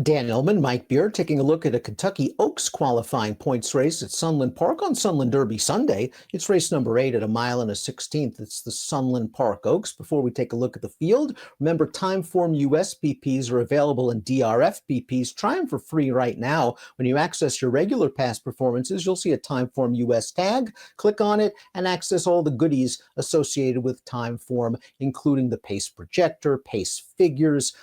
Dan Illman, Mike Beer, taking a look at a Kentucky Oaks qualifying points race at Sunland Park on Sunland Derby Sunday. It's race number 8 at a mile and a 16th. It's the Sunland Park Oaks. Before we take a look at the field, remember Timeform US BPs are available in DRF BPs. Try them for free right now. When you access your regular past performances, you'll see a Timeform US tag. Click on it and access all the goodies associated with Timeform, including the pace projector, pace figures,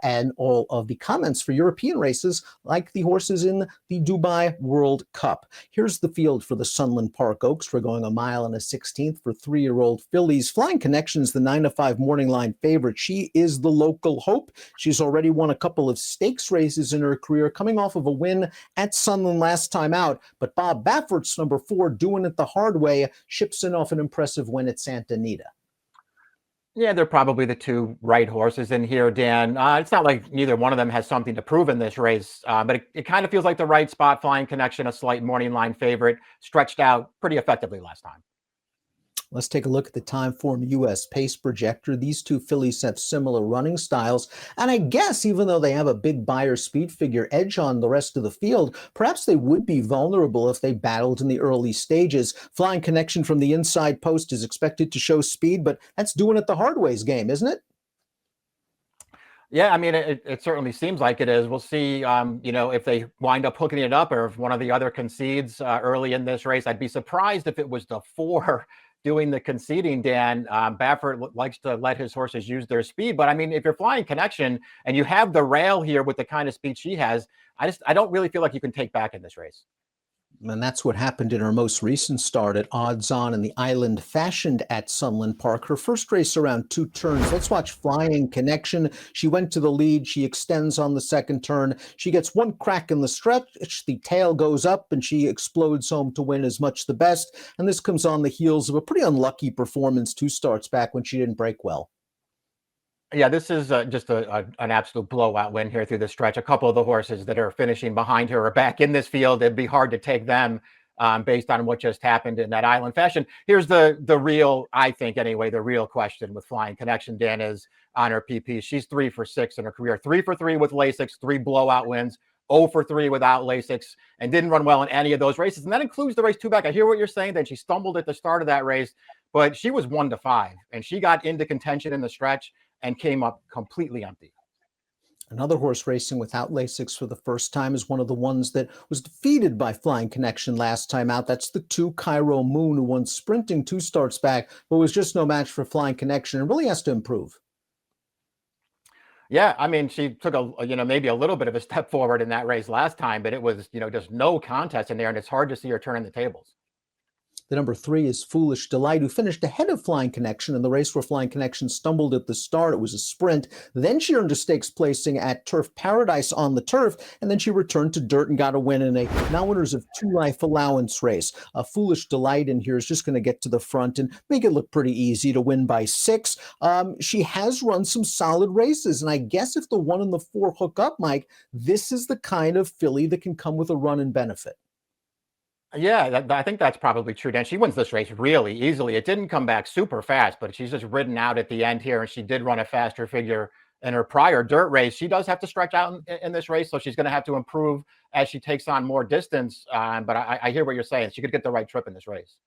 and all of the comments for European races like the horses in the Dubai World Cup. Here's the field for the Sunland Park Oaks. We're going a mile and a 16th for 3-year-old fillies. Flying Connection's the 9-5 morning line favorite. She is the local hope. She's already won a couple of stakes races in her career, coming off of a win at Sunland last time out. But Bob Baffert's number 4, doing it the hard way, ships in off an impressive win at Santa Anita. Yeah, they're probably the two right horses in here, Dan. It's not like neither one of them has something to prove in this race, but it kind of feels like the right spot. Flying Connection, a slight morning line favorite, stretched out pretty effectively last time. Let's take a look at the Timeform US pace projector. These two fillies have similar running styles, and I guess even though they have a big Beyer speed figure edge on the rest of the field, perhaps they would be vulnerable if they battled in the early stages. Flying Connection from the inside post is expected to show speed, but that's doing it the hard ways game, isn't it? Yeah, I mean, it certainly seems like it is. We'll see, if they wind up hooking it up or if one of the other concedes early in this race. I'd be surprised if it was the 4 doing the conceding, Dan. Baffert likes to let his horses use their speed. But I mean, if you're Flying Connection and you have the rail here with the kind of speed she has, I don't really feel like you can take back in this race. And that's what happened in her most recent start at odds on in the Island Fashioned at Sunland Park. Her first race around 2 turns. Let's watch Flying Connection. She went to the lead. She extends on the second turn. She gets one crack in the stretch. The tail goes up and she explodes home to win as much the best. And this comes on the heels of a pretty unlucky performance 2 starts back when she didn't break well. Yeah, this is just an absolute blowout win here through the stretch. A couple of the horses that are finishing behind her are back in this field. It'd be hard to take them based on what just happened in that Island Fashion. Here's the real, I think anyway, the real question with Flying Connection, Dan, is on her PP. She's 3 for 6 in her career. 3 for 3 with Lasix, 3 blowout wins, 0 for 3 without Lasix, and didn't run well in any of those races. And that includes the race 2 back. I hear what you're saying, that she stumbled at the start of that race, but she was 1-5, and she got into contention in the stretch and came up completely empty. Another horse racing without Lasix for the first time is one of the ones that was defeated by Flying Connection last time out. That's the 2 Cairo Moon, who won sprinting 2 starts back, but was just no match for Flying Connection and really has to improve. Yeah, I mean, she took maybe a little bit of a step forward in that race last time, but it was, just no contest in there, and it's hard to see her turning the tables. The number 3 is Foolish Delight, who finished ahead of Flying Connection in the race where Flying Connection stumbled at the start. It was a sprint. Then she earned a stakes placing at Turf Paradise on the turf, and then she returned to dirt and got a win in a now winners of 2 life allowance race. A Foolish Delight in here is just going to get to the front and make it look pretty easy to win by 6. She has run some solid races, and I guess if the 1 and the 4 hook up, Mike, this is the kind of filly that can come with a run and benefit. Yeah, I think that's probably true, Dan. She wins this race really easily. It didn't come back super fast, but she's just ridden out at the end here, and she did run a faster figure in her prior dirt race. She does have to stretch out in this race, so she's going to have to improve as she takes on more distance. But I hear what you're saying. She could get the right trip in this race.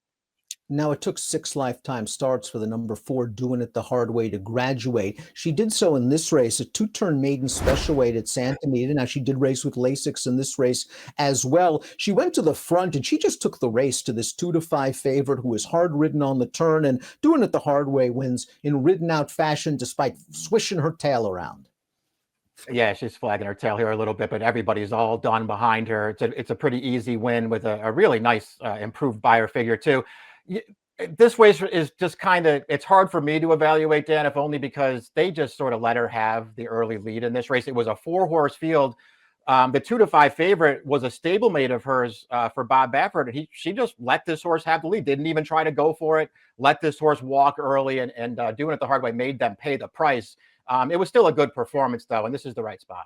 Now, it took 6 lifetime starts for the number 4 doing it the hard way to graduate. She did so in this race, a 2-turn maiden special weight at Santa Anita. Now, she did race with Lasix in this race as well. She went to the front and she just took the race to this 2-5 favorite who was hard ridden on the turn, and doing it the hard way wins in ridden out fashion despite swishing her tail around. Yeah, she's flagging her tail here a little bit, but everybody's all done behind her. It's a pretty easy win with a really nice improved Beyer figure too. This race is just it's hard for me to evaluate, Dan, if only because they just sort of let her have the early lead in this race. It was a 4-horse field. The 2-5 favorite was a stablemate of hers for Bob Baffert. She just let this horse have the lead, didn't even try to go for it, let this horse walk early, and doing it the hard way made them pay the price. It was still a good performance, though, and this is the right spot.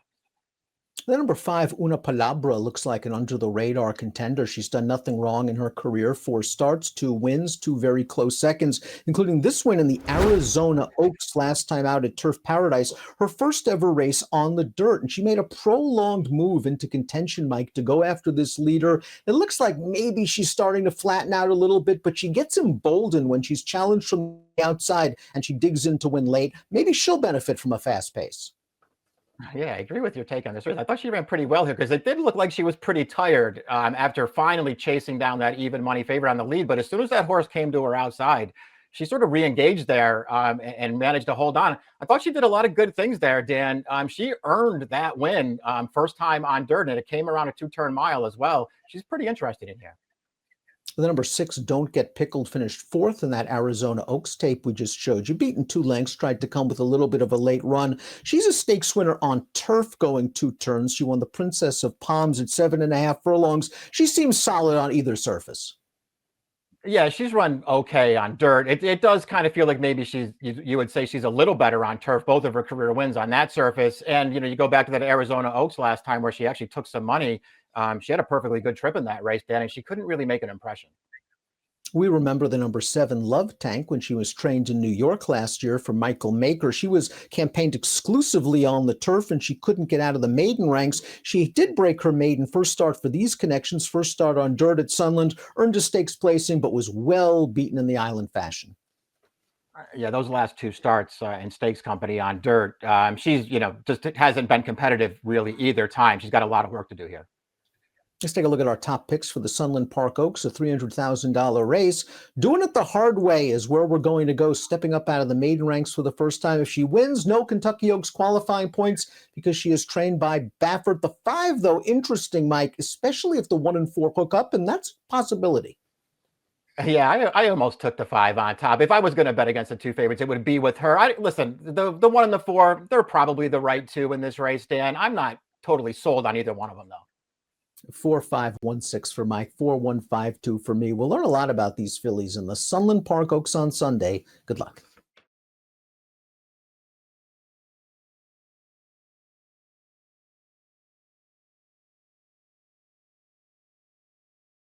The number 5, Una Palabra, looks like an under-the-radar contender. She's done nothing wrong in her career. 4 starts, 2 wins, 2 very close seconds, including this win in the Arizona Oaks last time out at Turf Paradise, her first ever race on the dirt. And she made a prolonged move into contention, Mike, to go after this leader. It looks like maybe she's starting to flatten out a little bit, but she gets emboldened when she's challenged from the outside and she digs in to win late. Maybe she'll benefit from a fast pace. Yeah, I agree with your take on this race. I thought she ran pretty well here because it did look like she was pretty tired after finally chasing down that even money favorite on the lead. But as soon as that horse came to her outside, she sort of re-engaged there and managed to hold on. I thought she did a lot of good things there, Dan. She earned that win first time on dirt, and it came around a 2-turn mile as well. She's pretty interested in here. The number 6, Don't Get Pickled, finished 4th in that Arizona Oaks tape we just showed you. Beaten 2 lengths, tried to come with a little bit of a late run. She's a stakes winner on turf going 2 turns. She won the Princess of Palms at 7.5 furlongs. She seems solid on either surface. Yeah, she's run okay on dirt. It does kind of feel like maybe you would say she's a little better on turf. Both of her career wins on that surface. And, you go back to that Arizona Oaks last time where she actually took some money. She had a perfectly good trip in that race, Dan, and she couldn't really make an impression. We remember the number 7, Love Tank, when she was trained in New York last year for Michael Maker. She was campaigned exclusively on the turf, and she couldn't get out of the maiden ranks. She did break her maiden first start for these connections, first start on dirt at Sunland, earned a stakes placing, but was well beaten in the Island fashion. Yeah, those last 2 starts in stakes company on dirt, she's, just hasn't been competitive really either time. She's got a lot of work to do here. Let's take a look at our top picks for the Sunland Park Oaks, a $300,000 race. Doing it the hard way is where we're going to go, stepping up out of the maiden ranks for the first time. If she wins, no Kentucky Oaks qualifying points because she is trained by Baffert. The 5, though, interesting, Mike, especially if the 1 and 4 hook up, and that's a possibility. Yeah, I almost took the 5 on top. If I was going to bet against the 2 favorites, it would be with her. Listen, the 1 and the 4, they're probably the right 2 in this race, Dan. I'm not totally sold on either one of them, though. 4516 for Mike, 4152 for me. We'll learn a lot about these fillies in the Sunland Park Oaks on Sunday. Good luck.